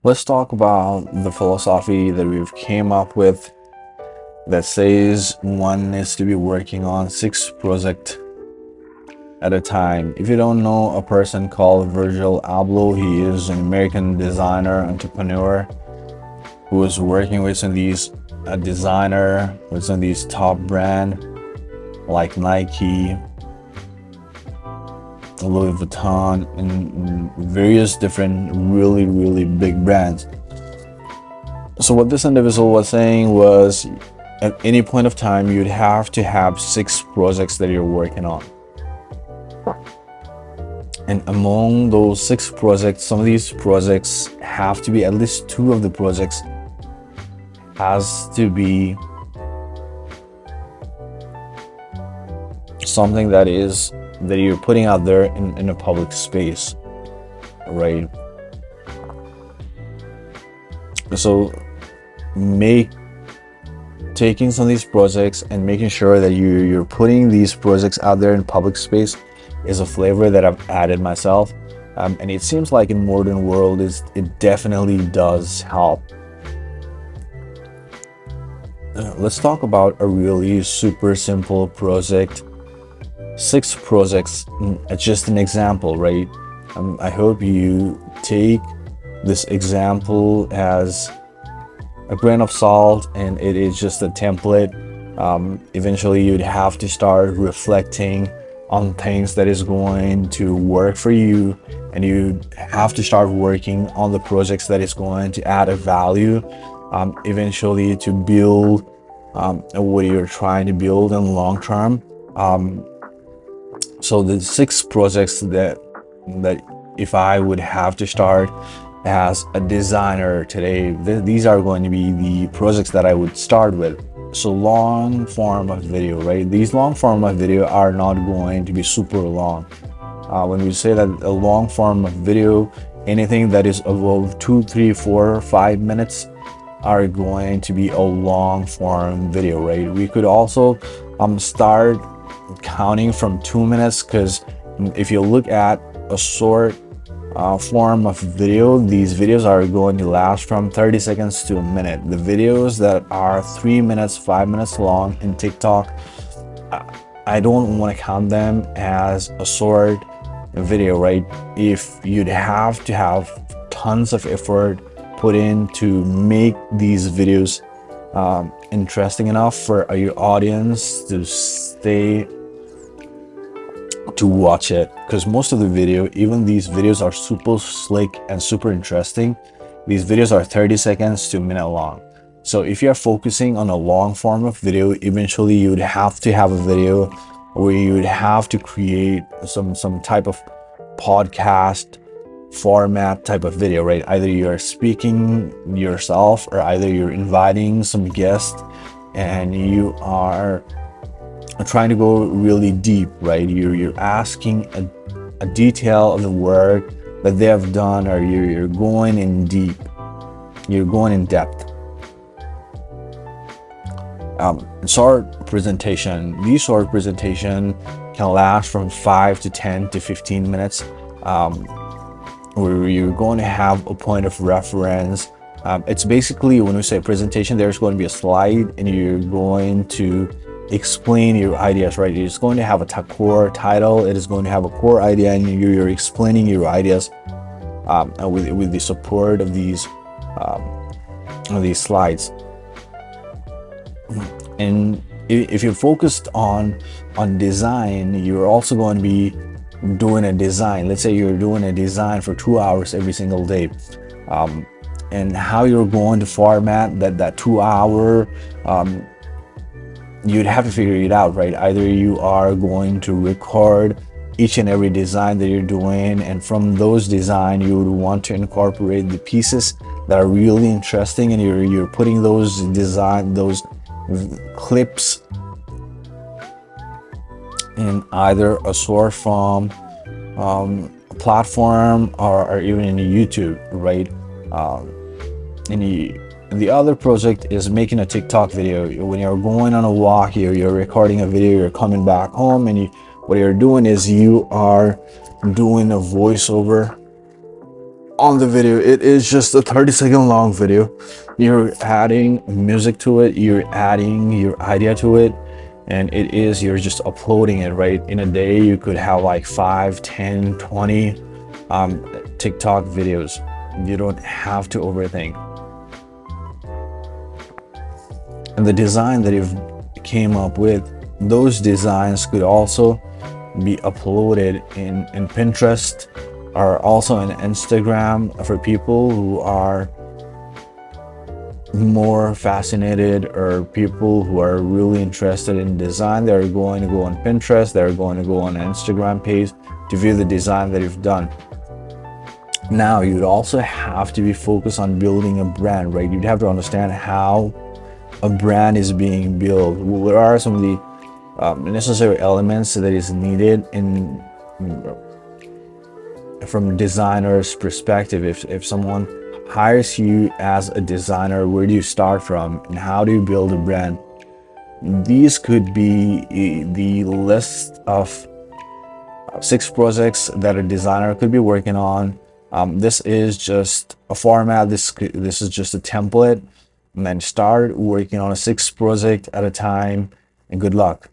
Let's talk about the philosophy that we've came up with that says one needs to be working on six projects at a time. If you don't know a person called Virgil Abloh, he is an American designer entrepreneur who is working with some of these a designer with some of these top brand like Nike, Louis Vuitton, and various different really big brands. So what this individual was saying was at any point of time you'd have to have six projects that you're working on. And among those six projects, some of these projects have to be at least two of the projects has to be something that you're putting out there in a public space, right? So make taking some of these projects and making sure that you're putting these projects out there in public space is a flavor that I've added myself, and it seems like in modern world it definitely does help. Let's talk about a really super simple project. Six projects, just an example, right? I hope you take this example as a grain of salt and it is just a template. Eventually you'd have to start reflecting on things that is going to work for you, and you have to start working on the projects that is going to add a value, eventually to build what you're trying to build in long term. So the six projects that if I would have to start as a designer today, these are going to be the projects that I would start with. So long form of video, right? These long form of video are not going to be super long. When we say that a long form of video, anything that is above 2, 3, 4, 5 minutes are going to be a long form video, right? We could also start counting from 2 minutes, because if you look at a short form of video, these videos are going to last from 30 seconds to a minute. The videos that are 3 minutes, 5 minutes long in TikTok, I don't want to count them as a short video, right? If you'd have to have tons of effort put in to make these videos interesting enough for your audience to stay to watch it, because most of the video, even these videos are super slick and super interesting. These videos are 30 seconds to a minute long. So if you're focusing on a long form of video, eventually you would have to have a video where you would have to create some type of podcast format type of video, right? Either you're speaking yourself or either you're inviting some guests and you are trying to go really deep, right? You're asking a detail of the work that they have done, or you're going in deep, you're going in depth. Short presentation. These short presentation can last from 5 to 10 to 15 minutes, where you're going to have a point of reference. It's basically, when we say presentation, there's going to be a slide and you're going to explain your ideas, right? It's going to have a core title, it is going to have a core idea, and you're explaining your ideas with the support of these slides. And if you're focused on design, you're also going to be doing a design. Let's say you're doing a design for 2 hours every single day, and how you're going to format that 2 hour, you'd have to figure it out, right? Either you are going to record each and every design that you're doing, and from those design you would want to incorporate the pieces that are really interesting, and you're putting those clips in either a short form platform or even in YouTube, right? And the other project is making a TikTok video. When you're going on a walk, you're recording a video, you're coming back home, and what you're doing is you are doing a voiceover on the video. It is just a 30-second long video. You're adding music to it, you're adding your idea to it, and you're just uploading it, right? In a day you could have like 5, 10, 20 TikTok videos. You don't have to overthink. And the design that you've came up with, those designs could also be uploaded in Pinterest, or also in Instagram, for people who are more fascinated, or people who are really interested in design. They're going to go on Pinterest, they're going to go on an Instagram page to view the design that you've done. Now you'd also have to be focused on building a brand, right? You'd have to understand how a brand is being built. What are some of the necessary elements that is needed in from a designer's perspective? If someone hires you as a designer, where do you start from, and how do you build a brand? These could be the list of 6 projects that a designer could be working on. This is just a format, this is just a template, and then start working on a 6 project at a time, and good luck.